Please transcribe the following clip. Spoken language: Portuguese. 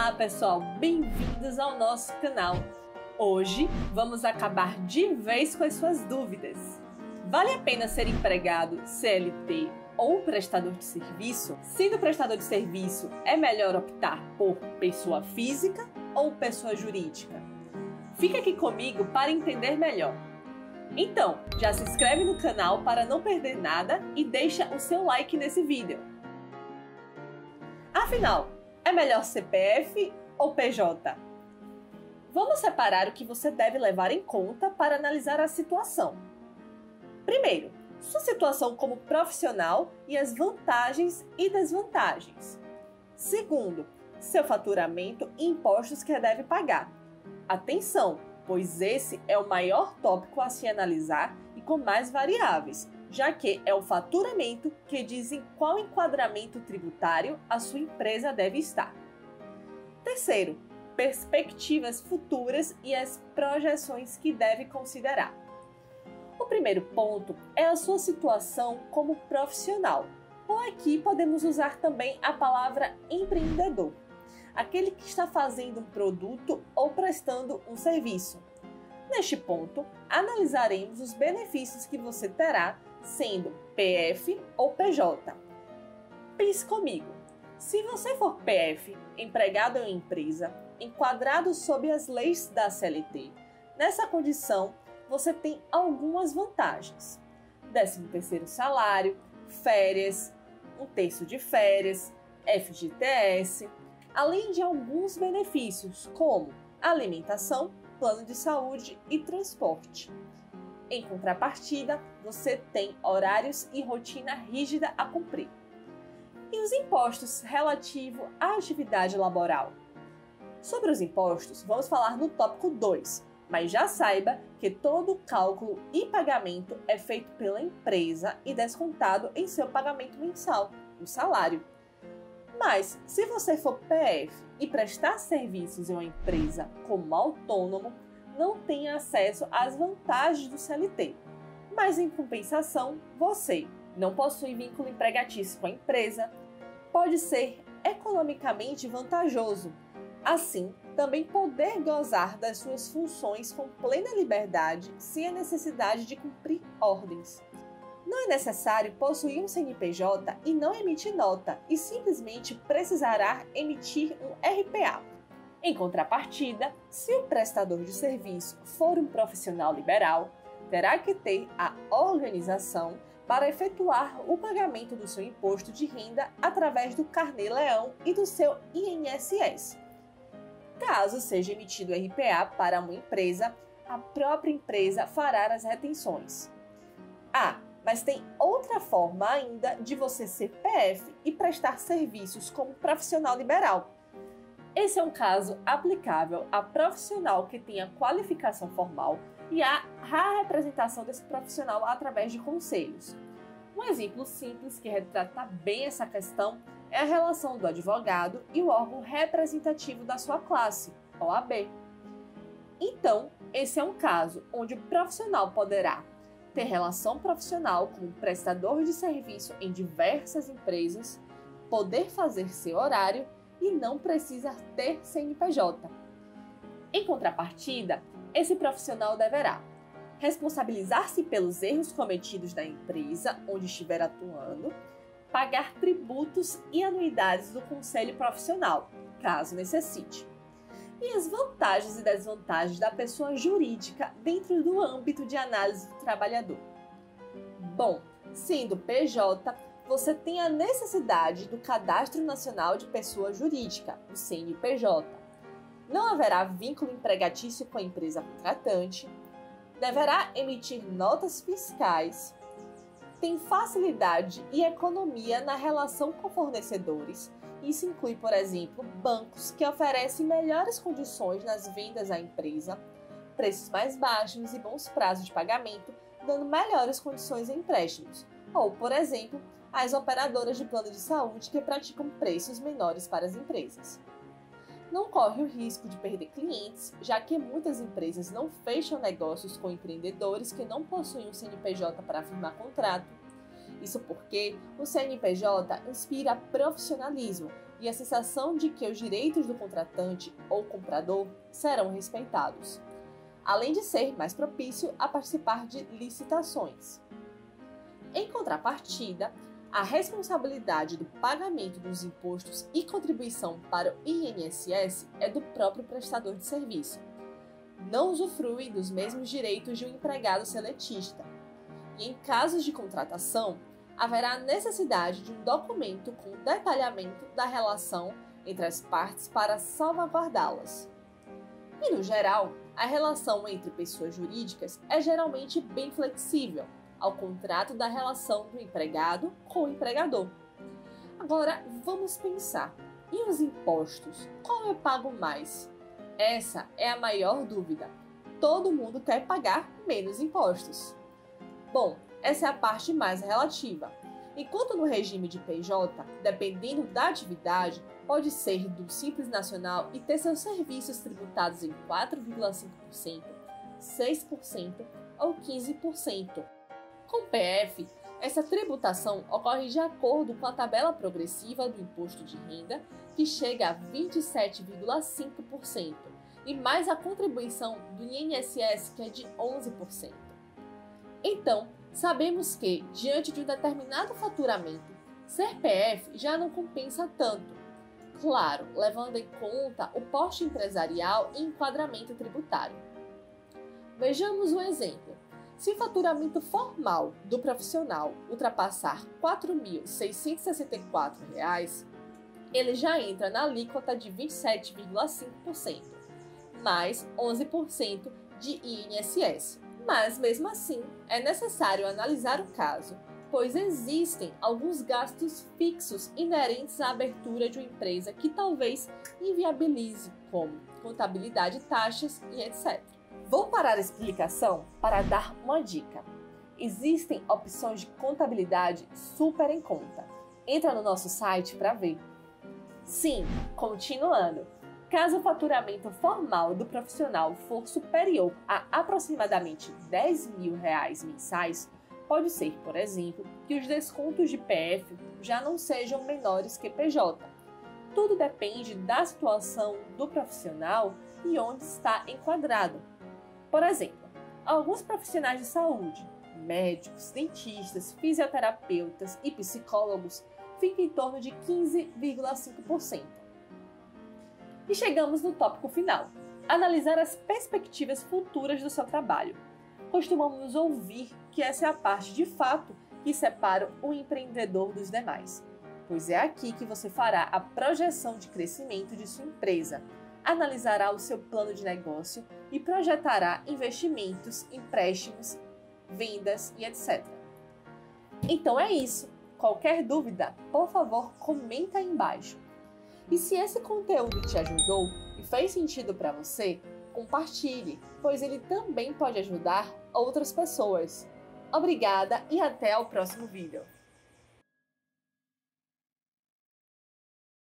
Olá pessoal, bem-vindos ao nosso canal. Hoje vamos acabar de vez com as suas dúvidas. Vale a pena ser empregado, CLT ou prestador de serviço? Sendo prestador de serviço, é melhor optar por pessoa física ou pessoa jurídica? Fica aqui comigo para entender melhor. Então, já se inscreve no canal para não perder nada e deixa o seu like nesse vídeo. Afinal, é melhor CPF ou PJ? Vamos separar o que você deve levar em conta para analisar a situação. Primeiro, sua situação como profissional e as vantagens e desvantagens. Segundo, seu faturamento e impostos que deve pagar. Atenção, pois esse é o maior tópico a se analisar e com mais variáveis, já que é o faturamento que diz em qual enquadramento tributário a sua empresa deve estar. Terceiro, perspectivas futuras e as projeções que deve considerar. O primeiro ponto é a sua situação como profissional, ou aqui podemos usar também a palavra empreendedor, aquele que está fazendo um produto ou prestando um serviço. Neste ponto, analisaremos os benefícios que você terá sendo PF ou PJ. Pense comigo, se você for PF, empregado em uma empresa, enquadrado sob as leis da CLT, nessa condição você tem algumas vantagens: 13º salário, férias, 1/3 de férias, FGTS, além de alguns benefícios como alimentação, plano de saúde e transporte. Em contrapartida, você tem horários e rotina rígida a cumprir. E os impostos relativos à atividade laboral? Sobre os impostos, vamos falar no tópico 2, mas já saiba que todo o cálculo e pagamento é feito pela empresa e descontado em seu pagamento mensal, o salário. Mas, se você for PF e prestar serviços em uma empresa como autônomo, não tem acesso às vantagens do CLT. Mas, em compensação, você não possui vínculo empregatício com a empresa, pode ser economicamente vantajoso. Assim, também poder gozar das suas funções com plena liberdade sem a necessidade de cumprir ordens. Não é necessário possuir um CNPJ e não emitir nota, e simplesmente precisará emitir um RPA. Em contrapartida, se o prestador de serviço for um profissional liberal, terá que ter a organização para efetuar o pagamento do seu imposto de renda através do Carnê-Leão e do seu INSS. Caso seja emitido RPA para uma empresa, a própria empresa fará as retenções. Mas tem outra forma ainda de você ser PF e prestar serviços como profissional liberal. Esse é um caso aplicável a profissional que tenha qualificação formal e a representação desse profissional através de conselhos. Um exemplo simples que retrata bem essa questão é a relação do advogado e o órgão representativo da sua classe, OAB. Então, esse é um caso onde o profissional poderá ter relação profissional com um prestador de serviço em diversas empresas, poder fazer seu horário e não precisa ter CNPJ. Em contrapartida, esse profissional deverá responsabilizar-se pelos erros cometidos na empresa onde estiver atuando, pagar tributos e anuidades do conselho profissional, caso necessite. E as vantagens e desvantagens da pessoa jurídica dentro do âmbito de análise do trabalhador. Bom, sendo PJ, você tem a necessidade do Cadastro Nacional de Pessoa Jurídica, o CNPJ. Não haverá vínculo empregatício com a empresa contratante, deverá emitir notas fiscais, tem facilidade e economia na relação com fornecedores. Isso inclui, por exemplo, bancos que oferecem melhores condições nas vendas à empresa, preços mais baixos e bons prazos de pagamento, dando melhores condições em empréstimos. Ou, por exemplo, as operadoras de plano de saúde que praticam preços menores para as empresas. Não corre o risco de perder clientes, já que muitas empresas não fecham negócios com empreendedores que não possuem um CNPJ para firmar contrato. Isso porque o CNPJ inspira profissionalismo, e a sensação de que os direitos do contratante ou comprador serão respeitados, além de ser mais propício a participar de licitações. Em contrapartida, a responsabilidade do pagamento dos impostos e contribuição para o INSS é do próprio prestador de serviço. Não usufrui dos mesmos direitos de um empregado seletista. E em casos de contratação, haverá a necessidade de um documento com detalhamento da relação entre as partes para salvaguardá-las. E, no geral, a relação entre pessoas jurídicas é geralmente bem flexível, ao contrário da relação do empregado com o empregador. Agora, vamos pensar. E os impostos? Qual eu pago mais? Essa é a maior dúvida. Todo mundo quer pagar menos impostos. Bom, essa é a parte mais relativa. Enquanto no regime de PJ, dependendo da atividade, pode ser do Simples Nacional e ter seus serviços tributados em 4,5%, 6% ou 15%. Com o PF, essa tributação ocorre de acordo com a tabela progressiva do imposto de renda, que chega a 27,5%, e mais a contribuição do INSS, que é de 11%. Então, sabemos que, diante de um determinado faturamento, ser PF já não compensa tanto. Claro, levando em conta o porte empresarial e enquadramento tributário. Vejamos um exemplo. Se o faturamento formal do profissional ultrapassar R$ 4.664, ele já entra na alíquota de 27,5%, mais 11% de INSS. Mas, mesmo assim, é necessário analisar o caso, pois existem alguns gastos fixos inerentes à abertura de uma empresa que talvez inviabilize, como contabilidade, taxas e etc. Vou parar a explicação para dar uma dica. Existem opções de contabilidade super em conta. Entra no nosso site para ver. Sim, continuando. Caso o faturamento formal do profissional for superior a aproximadamente R$10.000 mensais, pode ser, por exemplo, que os descontos de PF já não sejam menores que PJ. Tudo depende da situação do profissional e onde está enquadrado. Por exemplo, alguns profissionais de saúde, médicos, dentistas, fisioterapeutas e psicólogos ficam em torno de 15,5%. E chegamos no tópico final: analisar as perspectivas futuras do seu trabalho. Costumamos ouvir que essa é a parte de fato que separa o empreendedor dos demais, pois é aqui que você fará a projeção de crescimento de sua empresa, analisará o seu plano de negócio e projetará investimentos, empréstimos, vendas e etc. Então é isso. Qualquer dúvida, por favor, comenta aí embaixo. E se esse conteúdo te ajudou e fez sentido para você, compartilhe, pois ele também pode ajudar outras pessoas. Obrigada e até o próximo vídeo.